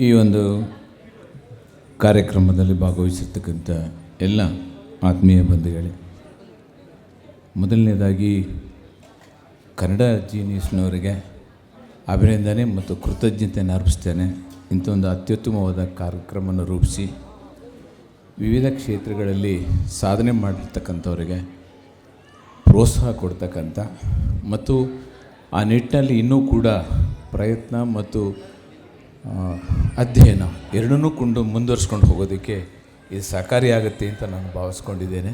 ಈ ಒಂದು ಕಾರ್ಯಕ್ರಮದಲ್ಲಿ ಭಾಗವಹಿಸಿರ್ತಕ್ಕಂಥ ಎಲ್ಲ ಆತ್ಮೀಯ ಬಂಧುಗಳೇ, ಮೊದಲನೇದಾಗಿ ಕನ್ನಡ ಜೀನಿಯಸ್ನವರಿಗೆ ಅಭಿನಂದನೆ ಮತ್ತು ಕೃತಜ್ಞತೆಯನ್ನು ಅರ್ಪಿಸ್ತೇನೆ. ಇಂಥ ಒಂದು ಅತ್ಯುತ್ತಮವಾದ ಕಾರ್ಯಕ್ರಮವನ್ನು ರೂಪಿಸಿ ವಿವಿಧ ಕ್ಷೇತ್ರಗಳಲ್ಲಿ ಸಾಧನೆ ಮಾಡಿರ್ತಕ್ಕಂಥವರಿಗೆ ಪ್ರೋತ್ಸಾಹ ಕೊಡ್ತಕ್ಕಂಥ ಮತ್ತು ಆ ನಿಟ್ಟಿನಲ್ಲಿ ಇನ್ನೂ ಕೂಡ ಪ್ರಯತ್ನ ಮತ್ತು ಅಧ್ಯಯನ ಎರಡನ್ನೂ ಮುಂದುವರಿಸ್ಕೊಂಡು ಹೋಗೋದಕ್ಕೆ ಇದು ಸಹಕಾರಿಯಾಗುತ್ತೆ ಅಂತ ನಾನು ಭಾವಿಸ್ಕೊಂಡಿದ್ದೇನೆ.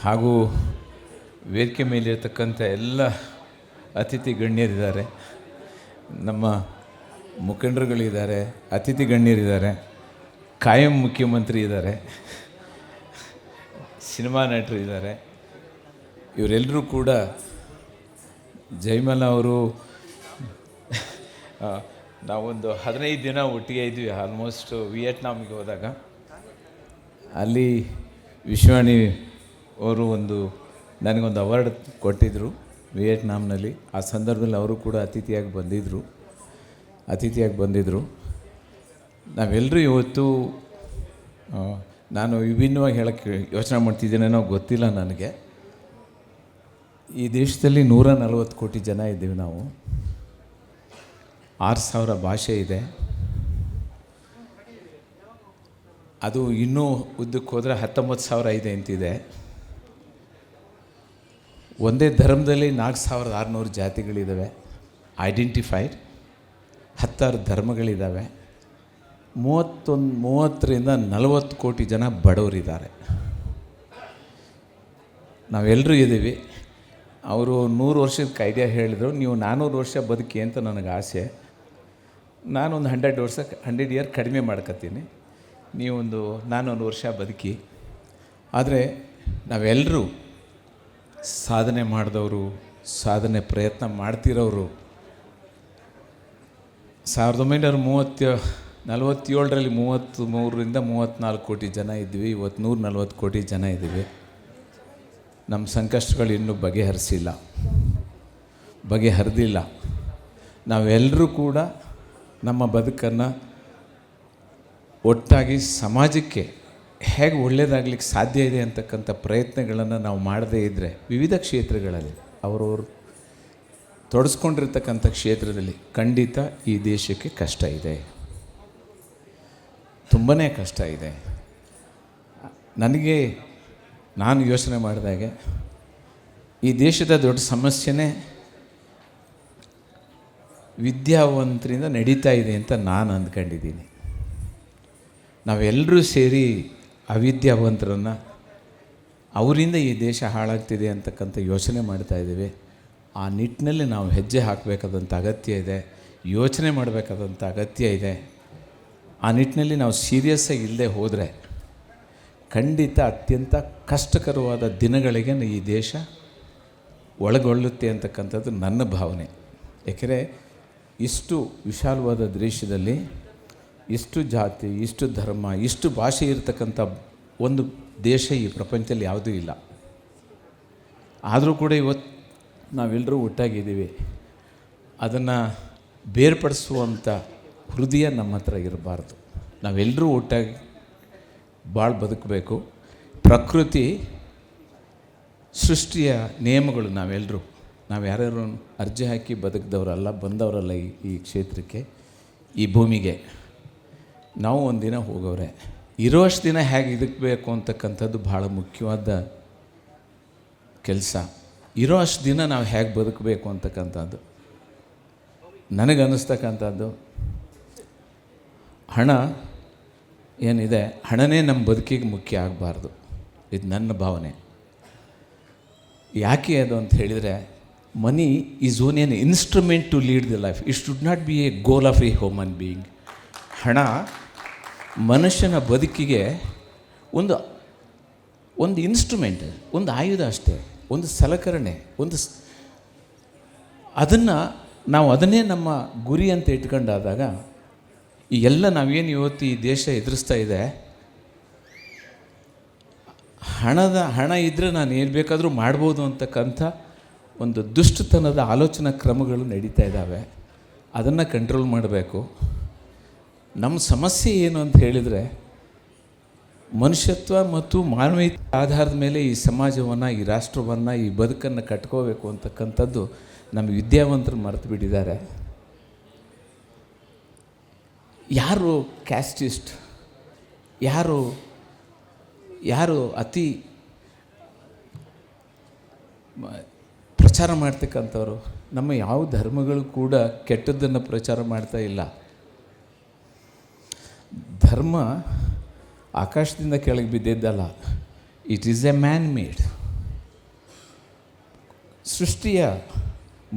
ಹಾಗೂ ವೇದಿಕೆ ಮೇಲಿರ್ತಕ್ಕಂಥ ಎಲ್ಲ ಅತಿಥಿ ಗಣ್ಯರಿದ್ದಾರೆ, ನಮ್ಮ ಮುಖಂಡರುಗಳಿದ್ದಾರೆ, ಅತಿಥಿ ಗಣ್ಯರಿದ್ದಾರೆ, ಕಾಯಂ ಮುಖ್ಯಮಂತ್ರಿ ಇದ್ದಾರೆ, ಸಿನಿಮಾ ನಟರು ಇದ್ದಾರೆ. ಇವರೆಲ್ಲರೂ ಕೂಡ ಜಯಮಾಲ ಅವರು ನಾವೊಂದು 15 ದಿನ ಒಟ್ಟಿಗೆ ಇದ್ವಿ. ಆಲ್ಮೋಸ್ಟ್ ವಿಯೆಟ್ನಾಮಿಗೆ ಹೋದಾಗ ಅಲ್ಲಿ ವಿಶ್ವಾಣಿ ಅವರು ನನಗೊಂದು ಅವಾರ್ಡ್ ಕೊಟ್ಟಿದ್ದರು ವಿಯೆಟ್ನಾಂನಲ್ಲಿ. ಆ ಸಂದರ್ಭದಲ್ಲಿ ಅವರು ಕೂಡ ಅತಿಥಿಯಾಗಿ ಬಂದಿದ್ದರು. ನಾವೆಲ್ಲರೂ ಇವತ್ತು ನಾನು ವಿಭಿನ್ನವಾಗಿ ಹೇಳೋಕ್ಕೆ ಯೋಚನೆ ಮಾಡ್ತಿದ್ದೀನೇನೋ ಗೊತ್ತಿಲ್ಲ ನನಗೆ. ಈ ದೇಶದಲ್ಲಿ 140 ಕೋಟಿ ಜನ ಇದ್ದೀವಿ ನಾವು. 6,000 ಭಾಷೆ ಇದೆ. ಅದು ಇನ್ನೂ ಉದ್ದಕ್ಕೆ ಹೋದರೆ 19,000 ಇದೆ ಅಂತಿದೆ. ಒಂದೇ ಧರ್ಮದಲ್ಲಿ 4,600 ಜಾತಿಗಳಿದ್ದಾವೆ ಐಡೆಂಟಿಫೈಡ್. 16 ಧರ್ಮಗಳಿದ್ದಾವೆ. 30ರಿಂದ 40 ಕೋಟಿ ಜನ ಬಡವರಿದ್ದಾರೆ. ನಾವೆಲ್ಲರೂ ಇದ್ದೀವಿ. ಅವರು 100 ವರ್ಷದ ಐಡಿಯಾ ಹೇಳಿದರು, ನೀವು 400 ವರ್ಷ ಬದುಕಿ ಅಂತ ನನಗೆ ಆಸೆ. ನಾನೊಂದು 100 ಇಯರ್ ಕಡಿಮೆ ಮಾಡ್ಕೊತೀನಿ, ನೀವೊಂದು 400 ವರ್ಷ ಬದುಕಿ. ಆದರೆ ನಾವೆಲ್ಲರೂ ಸಾಧನೆ ಮಾಡಿದವರು, ಸಾಧನೆ ಪ್ರಯತ್ನ ಮಾಡ್ತಿರೋರು. 1947ರಲ್ಲಿ 33ರಿಂದ 34 ಕೋಟಿ ಜನ ಇದ್ವಿ. ಇವತ್ತು 140 ಕೋಟಿ ಜನ ಇದ್ದೀವಿ. ನಮ್ಮ ಸಂಕಷ್ಟಗಳು ಇನ್ನೂ ಬಗೆಹರಿದಿಲ್ಲ. ನಾವೆಲ್ಲರೂ ಕೂಡ ನಮ್ಮ ಬದುಕನ್ನು ಒಟ್ಟಾಗಿ ಸಮಾಜಕ್ಕೆ ಹೇಗೆ ಒಳ್ಳೆಯದಾಗಲಿಕ್ಕೆ ಸಾಧ್ಯ ಇದೆ ಅಂತಕ್ಕಂಥ ಪ್ರಯತ್ನಗಳನ್ನು ನಾವು ಮಾಡದೇ ಇದ್ದರೆ ವಿವಿಧ ಕ್ಷೇತ್ರಗಳಲ್ಲಿ ಅವರವರು ತೊಡಸ್ಕೊಂಡಿರ್ತಕ್ಕಂಥ ಕ್ಷೇತ್ರದಲ್ಲಿ ಖಂಡಿತ ಈ ದೇಶಕ್ಕೆ ಕಷ್ಟ ಇದೆ, ತುಂಬಾ ಕಷ್ಟ ಇದೆ. ನಾನು ಯೋಚನೆ ಮಾಡಿದಾಗೆ ಈ ದೇಶದ ದೊಡ್ಡ ಸಮಸ್ಯೆನೇ ವಿದ್ಯಾವಂತರಿಂದ ನಡೀತಾ ಇದೆ ಅಂತ ನಾನು ಅಂದ್ಕೊಂಡಿದ್ದೀನಿ. ನಾವೆಲ್ಲರೂ ಸೇರಿ ಅವಿದ್ಯಾವಂತರನ್ನು ಅವರಿಂದ ಈ ದೇಶ ಹಾಳಾಗ್ತಿದೆ ಅಂತಕ್ಕಂಥ ಯೋಚನೆ ಮಾಡ್ತಾಯಿದ್ದೀವಿ. ಆ ನಿಟ್ಟಿನಲ್ಲಿ ನಾವು ಹೆಜ್ಜೆ ಹಾಕಬೇಕಾದಂಥ ಅಗತ್ಯ ಇದೆ, ಯೋಚನೆ ಮಾಡಬೇಕಾದಂಥ ಅಗತ್ಯ ಇದೆ. ಆ ನಿಟ್ಟಿನಲ್ಲಿ ನಾವು ಸೀರಿಯಸ್ಸಾಗಿ ಇಲ್ಲದೆ ಹೋದರೆ ಖಂಡಿತ ಅತ್ಯಂತ ಕಷ್ಟಕರವಾದ ದಿನಗಳಿಗೆ ಈ ದೇಶ ಒಳಗೊಳ್ಳುತ್ತೆ ಅಂತಕ್ಕಂಥದ್ದು ನನ್ನ ಭಾವನೆ. ಏಕೆಂದರೆ ಇಷ್ಟು ವಿಶಾಲವಾದ ದೇಶದಲ್ಲಿ ಇಷ್ಟು ಜಾತಿ, ಇಷ್ಟು ಧರ್ಮ, ಇಷ್ಟು ಭಾಷೆ ಇರತಕ್ಕಂಥ ಒಂದು ದೇಶ ಈ ಪ್ರಪಂಚದಲ್ಲಿ ಯಾವುದೂ ಇಲ್ಲ. ಆದರೂ ಕೂಡ ಇವತ್ತು ನಾವೆಲ್ಲರೂ ಒಟ್ಟಾಗಿದ್ದೀವಿ. ಅದನ್ನು ಬೇರ್ಪಡಿಸುವಂಥ ಹೃದಯ ನಮ್ಮ ಹತ್ರ ಇರಬಾರ್ದು. ನಾವೆಲ್ಲರೂ ಒಟ್ಟಾಗಿ ಭಾಳ ಬದುಕಬೇಕು. ಪ್ರಕೃತಿ ಸೃಷ್ಟಿಯ ನಿಯಮಗಳು ನಾವು ಯಾರ್ಯಾರು ಅರ್ಜಿ ಹಾಕಿ ಬದುಕಿದವರಲ್ಲ, ಬಂದವರಲ್ಲ ಈ ಕ್ಷೇತ್ರಕ್ಕೆ, ಈ ಭೂಮಿಗೆ. ನಾವು ಒಂದಿನ ಹೋಗೋರೆ. ಇರೋಷ್ಟು ದಿನ ಹೇಗೆ ಇದಕ್ಕಬೇಕು ಅಂತಕ್ಕಂಥದ್ದು ಭಾಳ ಮುಖ್ಯವಾದ ಕೆಲಸ. ಇರೋ ಅಷ್ಟು ದಿನ ನಾವು ಹೇಗೆ ಬದುಕಬೇಕು ಅಂತಕ್ಕಂಥದ್ದು ನನಗನ್ನಿಸ್ತಕ್ಕಂಥದ್ದು. ಹಣ ಏನಿದೆ, ಹಣನೇ ನಮ್ಮ ಬದುಕಿಗೆ ಮುಖ್ಯ ಆಗಬಾರ್ದು. ಇದು ನನ್ನ ಭಾವನೆ. ಯಾಕೆ ಅದು ಅಂತ ಹೇಳಿದರೆ, money is only an instrument to lead the life. It should not be a goal of a human being. ಹಣ ಮನುಷ್ಯನ ಬದುಕಿಗೆ ಒಂದು ಇನ್ಸ್ಟ್ರೂಮೆಂಟ್, ಒಂದು ಆಯುಧ ಅಷ್ಟೇ, ಒಂದು ಸಲಕರಣೆ, ಅದನ್ನೇ ನಮ್ಮ ಗುರಿ ಅಂತ ಇಟ್ಕೊಂಡಾದಾಗ ಈ ಎಲ್ಲ ನಾವೇನು ಇವತ್ತು ಈ ದೇಶ ಎದುರಿಸ್ತಾ ಇದೆ, ಹಣ ಇದ್ದರೆ ನಾನು ಏನು ಬೇಕಾದರೂ ಮಾಡ್ಬೋದು ಅಂತಕ್ಕಂಥ ಒಂದು ದುಷ್ಟತನದ ಆಲೋಚನಾ ಕ್ರಮಗಳು ನಡೀತಾ ಇದ್ದಾವೆ. ಅದನ್ನು ಕಂಟ್ರೋಲ್ ಮಾಡಬೇಕು. ನಮ್ಮ ಸಮಸ್ಯೆ ಏನು ಅಂತ ಹೇಳಿದರೆ, ಮನುಷ್ಯತ್ವ ಮತ್ತು ಮಾನವೀಯತೆ ಆಧಾರದ ಮೇಲೆ ಈ ಸಮಾಜವನ್ನು, ಈ ರಾಷ್ಟ್ರವನ್ನು, ಈ ಬದುಕನ್ನು ಕಟ್ಕೋಬೇಕು ಅಂತಕ್ಕಂಥದ್ದು ನಮ್ಮ ವಿದ್ಯಾವಂತರು ಮರೆತು ಬಿಟ್ಟಿದ್ದಾರೆ. ಯಾರು ಕ್ಯಾಸ್ಟಿಸ್ಟ್, ಯಾರು ಅತಿ ಪ್ರಚಾರ ಮಾಡ್ತಕ್ಕಂಥವ್ರು, ನಮ್ಮ ಯಾವ ಧರ್ಮಗಳು ಕೂಡ ಕೆಟ್ಟದ್ದನ್ನು ಪ್ರಚಾರ ಮಾಡ್ತಾ ಇಲ್ಲ. ಧರ್ಮ ಆಕಾಶದಿಂದ ಕೆಳಗೆ ಬಿದ್ದಿದ್ದಲ್ಲ, it is a man made. ಸೃಷ್ಟಿಯ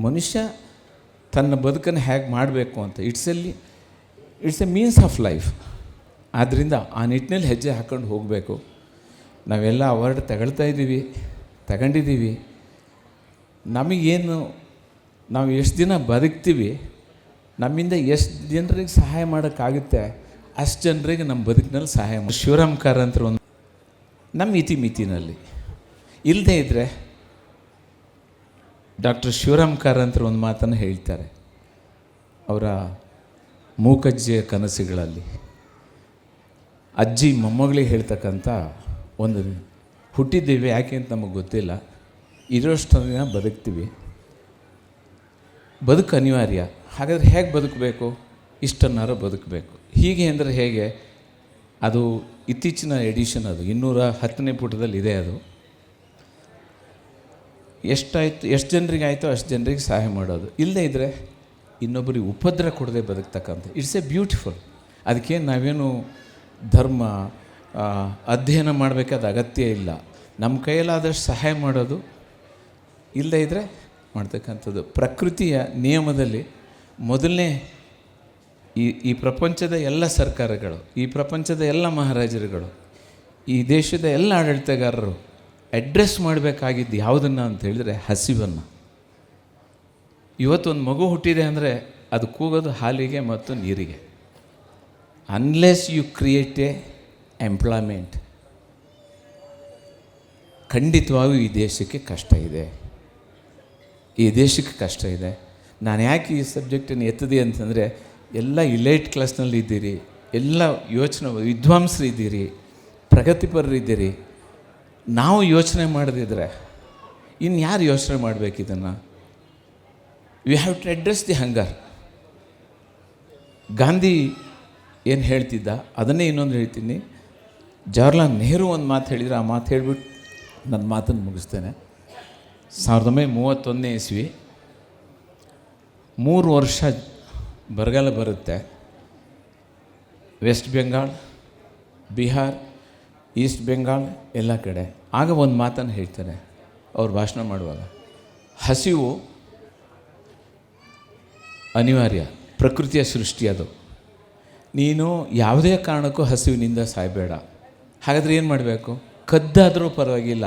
ಮನುಷ್ಯ ತನ್ನ ಬದುಕನ್ನು ಹೇಗೆ ಮಾಡಬೇಕು ಅಂತ it's a means of life. ಆದ್ದರಿಂದ ಆ ನಿಟ್ಟಿನಲ್ಲಿ ಹೆಜ್ಜೆ ಹಾಕ್ಕೊಂಡು ಹೋಗಬೇಕು. ನಾವೆಲ್ಲ ಅವಾರ್ಡ್ ತಗೊಂಡಿದ್ದೀವಿ. ನಮಗೇನು, ನಾವು ಎಷ್ಟು ದಿನ ಬದುಕ್ತೀವಿ, ನಮ್ಮಿಂದ ಎಷ್ಟು ಜನರಿಗೆ ಸಹಾಯ ಮಾಡೋಕ್ಕಾಗುತ್ತೆ ಅಷ್ಟು ಜನರಿಗೆ ನಮ್ಮ ಬದುಕಿನಲ್ಲಿ ಸಹಾಯ ಮಾಡಿ. ಶಿವರಾಮ್ ಕಾರಂತರು ಒಂದು ನಮ್ಮ ಇತಿಮಿತಿನಲ್ಲಿ ಇಲ್ಲದೇ ಇದ್ದರೆ, ಡಾಕ್ಟರ್ ಶಿವರಾಮ್ ಕಾರಂತರು ಒಂದು ಮಾತನ್ನು ಹೇಳ್ತಾರೆ ಅವರ ಮೂಕಜ್ಜಿಯ ಕನಸುಗಳಲ್ಲಿ. ಅಜ್ಜಿ ಮೊಮ್ಮಗಳಿಗೆ ಹೇಳ್ತಕ್ಕಂಥ ಒಂದು, ಹುಟ್ಟಿದ್ದೇವೆ ಯಾಕೆ ಅಂತ ನಮಗೆ ಗೊತ್ತಿಲ್ಲ, ಇರೋಷ್ಟು ದಿನ ಬದುಕ್ತೀವಿ, ಬದುಕು ಅನಿವಾರ್ಯ, ಹಾಗಾದರೆ ಹೇಗೆ ಬದುಕಬೇಕು, ಇಷ್ಟನ್ನಾರು ಬದುಕಬೇಕು. ಹೀಗೆ ಅಂದರೆ ಹೇಗೆ? ಅದು ಇತ್ತೀಚಿನ ಎಡಿಷನ್, ಅದು 210ನೇ ಪುಟದಲ್ಲಿ ಇದೆ. ಅದು ಎಷ್ಟು ಜನರಿಗೆ ಆಯಿತೋ ಅಷ್ಟು ಜನರಿಗೆ ಸಹಾಯ ಮಾಡೋದು. ಇಲ್ಲದೇ ಇದ್ದರೆ ಇನ್ನೊಬ್ಬರಿಗೆ ಉಪದ್ರ ಕೊಡದೆ ಬದುಕ್ತಕ್ಕಂಥ, ಇಟ್ಸ್ ಎ ಬ್ಯೂಟಿಫುಲ್. ಅದಕ್ಕೆ ನಾವೇನು ಧರ್ಮ ಅಧ್ಯಯನ ಮಾಡಬೇಕಾದ ಅಗತ್ಯ ಇಲ್ಲ. ನಮ್ಮ ಕೈಯಲ್ಲಾದಷ್ಟು ಸಹಾಯ ಮಾಡೋದು, ಇಲ್ಲದೇ ಇದ್ದರೆ ಮಾಡ್ತಕ್ಕಂಥದ್ದು. ಪ್ರಕೃತಿಯ ನಿಯಮದಲ್ಲಿ ಮೊದಲನೇ ಈ ಪ್ರಪಂಚದ ಎಲ್ಲ ಸರ್ಕಾರಗಳು, ಈ ಪ್ರಪಂಚದ ಎಲ್ಲ ಮಹಾರಾಜರುಗಳು, ಈ ದೇಶದ ಎಲ್ಲ ಆಡಳಿತಗಾರರು ಅಡ್ರೆಸ್ ಮಾಡಬೇಕಾಗಿದ್ದು ಯಾವುದನ್ನು ಅಂತ ಹೇಳಿದರೆ ಹಸಿವನ್ನು. ಇವತ್ತೊಂದು ಮಗು ಹುಟ್ಟಿದೆ ಅಂದರೆ ಅದು ಕೂಗೋದು ಹಾಲಿಗೆ ಮತ್ತು ನೀರಿಗೆ. Unless you create a employment, ಖಂಡಿತವಾಗೂ ಈ ದೇಶಕ್ಕೆ ಕಷ್ಟ ಇದೆ. ನಾನು ಯಾಕೆ ಈ ಸಬ್ಜೆಕ್ಟನ್ನು ಎತ್ತದೆ ಅಂತಂದರೆ, ಎಲ್ಲ ಇಲೈಟ್ ಕ್ಲಾಸ್ನಲ್ಲಿ ಇದ್ದೀರಿ, ಎಲ್ಲ ವಿದ್ವಾಂಸರು ಇದ್ದೀರಿ, ಪ್ರಗತಿಪರರಿದ್ದೀರಿ. ನಾವು ಯೋಚನೆ ಮಾಡದಿದ್ದರೆ ಇನ್ಯಾರು ಯೋಚನೆ ಮಾಡಬೇಕು ಇದನ್ನು? We have to address the hunger. Gandhi ಏನು ಹೇಳ್ತಿದ್ದ ಅದನ್ನೇ ಇನ್ನೊಂದು ಹೇಳ್ತೀನಿ. ಜವಾಹರ್ಲಾಲ್ ನೆಹರು ಒಂದು ಮಾತು ಹೇಳಿದರೆ, ಆ ಮಾತು ಹೇಳಿಬಿಟ್ಟು ನನ್ನ ಮಾತನ್ನು ಮುಗಿಸ್ತೇನೆ. 1931ನೇ ಇಸ್ವಿ, 3 ವರ್ಷ ಬರಗಾಲ ಬರುತ್ತೆ. ವೆಸ್ಟ್ ಬೆಂಗಾಲ್, ಬಿಹಾರ್, ಈಸ್ಟ್ ಬೆಂಗಾಲ್ ಎಲ್ಲ ಕಡೆ. ಆಗ ಒಂದು ಮಾತನ್ನು ಹೇಳ್ತಾರೆ ಅವ್ರು ಭಾಷಣ ಮಾಡುವಾಗ, ಹಸಿವು ಅನಿವಾರ್ಯ, ಪ್ರಕೃತಿಯ ಸೃಷ್ಟಿ ಅದು. ನೀನು ಯಾವುದೇ ಕಾರಣಕ್ಕೂ ಹಸಿವಿನಿಂದ ಸಾಯಬೇಡ. ಹಾಗಾದರೆ ಏನು ಮಾಡಬೇಕು? ಕದ್ದಾದರೂ ಪರವಾಗಿಲ್ಲ,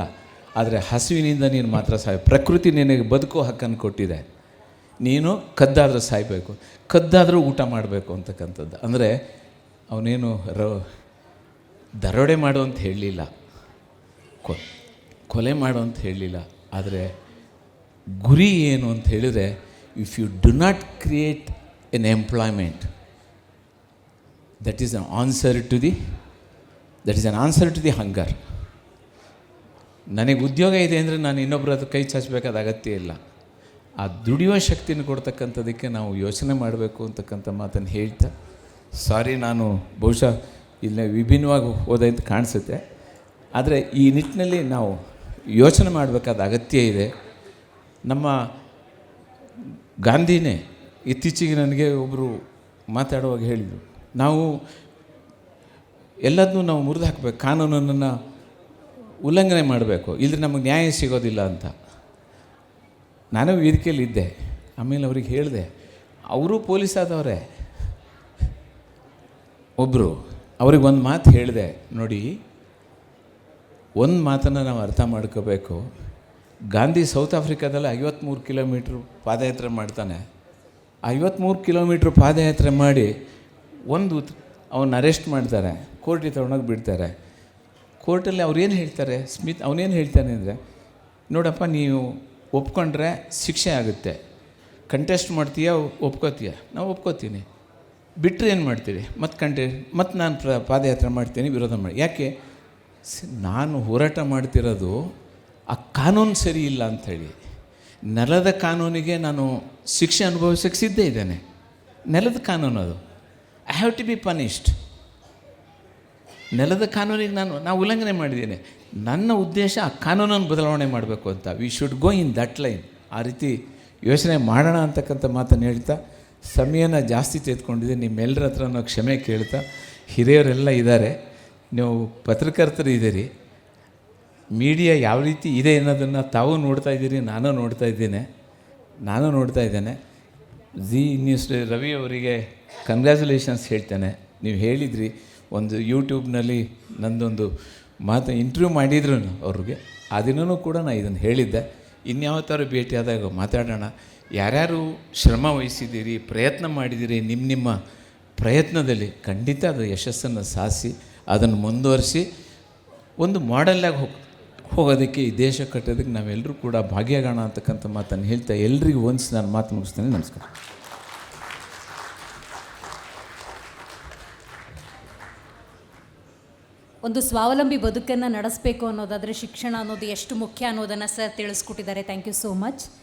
ಆದರೆ ಹಸಿವಿನಿಂದ ನೀನು ಮಾತ್ರ ಪ್ರಕೃತಿ ನಿನಗೆ ಬದುಕೋ ಹಕ್ಕನ್ನು ಕೊಟ್ಟಿದೆ. ನೀನು ಕದ್ದಾದರೂ ಸಾಯಬೇಕು, ಕದ್ದಾದರೂ ಊಟ ಮಾಡಬೇಕು ಅಂತಕ್ಕಂಥದ್ದು. ಅಂದರೆ ಅವನೇನು ದರೋಡೆ ಮಾಡು ಅಂತ ಹೇಳಲಿಲ್ಲ, ಕೊಲೆ ಮಾಡು ಅಂತ ಹೇಳಲಿಲ್ಲ. ಆದರೆ ಗುರಿ ಏನು ಅಂತ ಹೇಳಿದರೆ, if you do not create an employment, that is an answer to the hunger. ನನಗೆ ಉದ್ಯೋಗ ಇದೆ ಅಂದರೆ ನಾನು ಇನ್ನೊಬ್ಬರ ಹತ್ರ ಕೈ ಚಾಚಬೇಕಾದ ಅಗತ್ಯ ಇಲ್ಲ. ಆ ದುಡಿಯುವ ಶಕ್ತಿನ ಕೊಡ್ತಕ್ಕಂಥದ್ದಕ್ಕೆ ನಾವು ಯೋಚನೆ ಮಾಡಬೇಕು ಅಂತಕ್ಕಂಥ ಮಾತನ್ನು ಹೇಳ್ತಾ, ಸಾರಿ ನಾನು ಬಹುಶಃ ಇಲ್ಲೇ ವಿಭಿನ್ನವಾಗಿ ಹೋದೆ ಅಂತ ಕಾಣಿಸುತ್ತೆ. ಆದರೆ ಈ ನಿಟ್ಟಿನಲ್ಲಿ ನಾವು ಯೋಚನೆ ಮಾಡಬೇಕಾದ ಅಗತ್ಯ ಇದೆ. ನಮ್ಮ ಗಾಂಧಿನೇ ಇತ್ತೀಚೆಗೆ ನನಗೆ ಒಬ್ಬರು ಮಾತಾಡುವಾಗ ಹೇಳಿದರು, ನಾವು ಎಲ್ಲದನ್ನೂ ನಾವು ಮುರಿದು ಹಾಕಬೇಕು, ಕಾನೂನನ್ನು ಉಲ್ಲಂಘನೆ ಮಾಡಬೇಕು, ಇಲ್ಲದ್ರೆ ನಮಗೆ ನ್ಯಾಯ ಸಿಗೋದಿಲ್ಲ ಅಂತ. ನಾನು ವೇದಿಕೆಯಲ್ಲಿ ಇದ್ದೆ. ಆಮೇಲೆ ಅವ್ರಿಗೆ ಹೇಳಿದೆ, ಅವರು ಪೊಲೀಸ್ ಆದವರೇ. ಒಬ್ಬರು ಅವ್ರಿಗೆ ಒಂದು ಮಾತು ಹೇಳಿದೆ, ನೋಡಿ, ಒಂದು ಮಾತನ್ನು ನಾವು ಅರ್ಥ ಮಾಡ್ಕೋಬೇಕು. ಗಾಂಧಿ ಸೌತ್ ಆಫ್ರಿಕಾದಲ್ಲಿ 53 ಕಿಲೋಮೀಟ್ರ್ ಪಾದಯಾತ್ರೆ ಮಾಡ್ತಾನೆ. 53 ಕಿಲೋಮೀಟ್ರ್ ಪಾದಯಾತ್ರೆ ಮಾಡಿ ಅವನ್ನ ಅರೆಸ್ಟ್ ಮಾಡ್ತಾರೆ, ಕೋರ್ಟಿಗೆ ತೊಗೊಂಡೋಗಿ ಬಿಡ್ತಾರೆ. ಕೋರ್ಟಲ್ಲಿ ಅವ್ರೇನು ಹೇಳ್ತಾರೆ, ಅವನೇನು ಹೇಳ್ತಾನೆ ಅಂದರೆ, ನೋಡಪ್ಪ, ನೀವು ಒಪ್ಕೊಂಡ್ರೆ ಶಿಕ್ಷೆ ಆಗುತ್ತೆ, ಕಂಟೆಸ್ಟ್ ಮಾಡ್ತೀಯ, ಒಪ್ಕೋತೀಯ? ನಾವು ಒಪ್ಕೋತೀನಿ. ಬಿಟ್ಟರೆ ಏನು ಮಾಡ್ತೀರಿ? ಮತ್ತು ನಾನು ಪಾದಯಾತ್ರೆ ಮಾಡ್ತೀನಿ, ವಿರೋಧ ಮಾಡಿ. ಯಾಕೆ? ನಾನು ಹೋರಾಟ ಮಾಡ್ತಿರೋದು ಆ ಕಾನೂನು ಸರಿ ಇಲ್ಲ ಅಂಥೇಳಿ. ನೆಲದ ಕಾನೂನಿಗೆ ನಾನು ಶಿಕ್ಷೆ ಅನುಭವಿಸೋಕ್ಕೆ ಸಿದ್ಧ ಇದ್ದೇನೆ. ನೆಲದ ಕಾನೂನು ಅದು. I have to be punished. ನೆಲದ ಕಾನೂನಿಗೆ ನಾವು ಉಲ್ಲಂಘನೆ ಮಾಡಿದ್ದೀನಿ. ನನ್ನ ಉದ್ದೇಶ ಆ ಕಾನೂನನ್ನು ಬದಲಾವಣೆ ಮಾಡಬೇಕು ಅಂತ. We should go in that line. ಆ ರೀತಿ ಯೋಚನೆ ಮಾಡೋಣ ಅಂತಕ್ಕಂಥ ಮಾತನ್ನು ಹೇಳ್ತಾ ಸಮಯನ ಜಾಸ್ತಿ ತೆಗೆದುಕೊಂಡಿದ್ದೆ. ನಿಮ್ಮೆಲ್ಲರ ಹತ್ರ ನಾವು ಕ್ಷಮೆ ಕೇಳ್ತಾ, ಹಿರಿಯರೆಲ್ಲ ಇದ್ದಾರೆ, ನೀವು ಪತ್ರಕರ್ತರು ಇದ್ದೀರಿ, ಮೀಡಿಯಾ ಯಾವ ರೀತಿ ಇದೆ ಅನ್ನೋದನ್ನು ತಾವು ನೋಡ್ತಾ ಇದ್ದೀರಿ, ನಾನು ನೋಡ್ತಾ ಇದ್ದೇನೆ. ಜಿ ನ್ಯೂಸ್ ರವಿ ಅವರಿಗೆ ಕಂಗ್ರ್ಯಾಚುಲೇಷನ್ಸ್ ಹೇಳ್ತೇನೆ. ನೀವು ಹೇಳಿದ್ರಿ ಒಂದು ಯೂಟ್ಯೂಬ್ನಲ್ಲಿ ನಂದೊಂದು ಮಾತು ಇಂಟರ್ವ್ಯೂ ಮಾಡಿದ್ರು ಅವ್ರಿಗೆ, ಆ ದಿನವೂ ಕೂಡ ನಾನು ಇದನ್ನು ಹೇಳಿದ್ದೆ. ಇನ್ಯಾವತ್ತಾರು ಭೇಟಿಯಾದಾಗ ಮಾತಾಡೋಣ. ಯಾರ್ಯಾರು ಶ್ರಮ ವಹಿಸಿದ್ದೀರಿ, ಪ್ರಯತ್ನ ಮಾಡಿದ್ದೀರಿ, ನಿಮ್ಮ ಪ್ರಯತ್ನದಲ್ಲಿ ಖಂಡಿತ ಅದು ಯಶಸ್ಸನ್ನು ಸಾಧಿಸಿ ಅದನ್ನು ಮುಂದುವರಿಸಿ ಒಂದು ಮಾಡೆಲ್ಲಾಗಿ ಹೋಗೋದಕ್ಕೆ, ಈ ದೇಶ ಕಟ್ಟೋದಕ್ಕೆ ನಾವೆಲ್ಲರೂ ಕೂಡ ಭಾಗಿಯಾಗೋಣ ಅಂತಕ್ಕಂಥ ಮಾತನ್ನು ಹೇಳ್ತಾ ಎಲ್ರಿಗೂ ಒಂದ್ಸಿ ನಾನು ಮಾತು ಮುಗಿಸ್ತೇನೆ. ನಮಸ್ಕಾರ. ಒಂದು ಸ್ವಾವಲಂಬಿ ಬದುಕನ್ನು ನಡೆಸಬೇಕು ಅನ್ನೋದಾದರೆ ಶಿಕ್ಷಣ ಅನ್ನೋದು ಎಷ್ಟು ಮುಖ್ಯ ಅನ್ನೋದನ್ನು ಸರ್ ತಿಳಿಸ್ಕೊಟ್ಟಿದ್ದಾರೆ. Thank you so much.